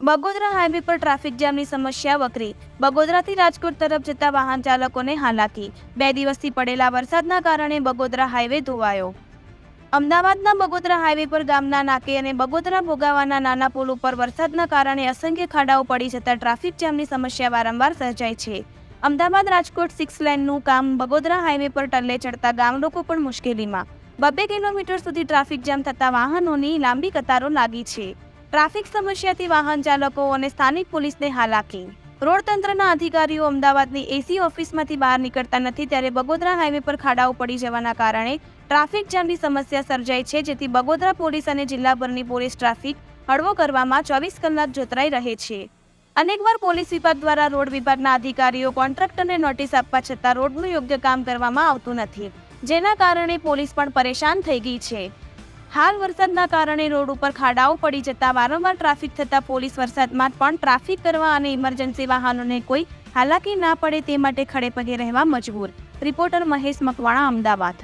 Bagodara highway પર traffic જામની સમસ્યા વકરી. બગોદરાથી રાજકોટ તરફ જતા વાહન ચાલકોને હાલાકી. 2 દિવસથી પડેલા વરસાદના કારણે બગોદરા હાઈવે ધોવાયો. અમદાવાદના બગોદરા હાઈવે પર ગામના નાકે અને બગોદરા ભોગાવાના નાના પુલ ઉપર વરસાદના કારણે અસંખ્ય ખાડાઓ પડી જતા ટ્રાફિક જામની સમસ્યા વારંવાર સર્જાય છે. અમદાવાદ રાજકોટ 6 લેનનું કામ બગોદરા હાઈવે પર ટલ્લે ચડતા ગામ લોકો પણ મુશ્કેલીમાં. 2 કિલોમીટર સુધી ટ્રાફિક જામ થતા વાહનોની લાંબી કતારો લાગી છે. ટ્રાફિક સમસ્યાથી વાહન ચાલકો અને સ્થાનિક પોલીસને હાલાકી. રોડ તંત્રના અધિકારીઓ અમદાવાદની એસી ઓફિસમાંથી બહાર નીકળતા નથી, ત્યારે બગોદરા હાઈવે પર ખાડાઓ પડી જવાના કારણે ટ્રાફિક જામની સમસ્યા સર્જાય છે, જેથી બગોદરા પોલીસ અને જિલ્લાભરની પોલીસ ટ્રાફિક હળવો કરવામાં 24 કલાક જોતરાઈ રહે છે. અનેકવાર પોલીસ વિભાગ દ્વારા રોડ વિભાગના અધિકારીઓ કોન્ટ્રાક્ટરને નોટિસ આપવા છતાં રોડનું યોગ્ય કામ કરવામાં આવતું નથી, જેના કારણે પોલીસ પણ પરેશાન થઈ ગઈ છે. હાલ વરસાદના કારણે રોડ ઉપર ખાડાઓ પડી જતા વારંવાર ટ્રાફિક થતા પોલીસ વરસાદમાં પણ ટ્રાફિક કરવા અને ઇમરજન્સી વાહનોને કોઈ હાલાકી ના પડે તે માટે ખડે પગે રહેવા મજબૂર. રિપોર્ટર મહેશ મકવાણા, અમદાવાદ.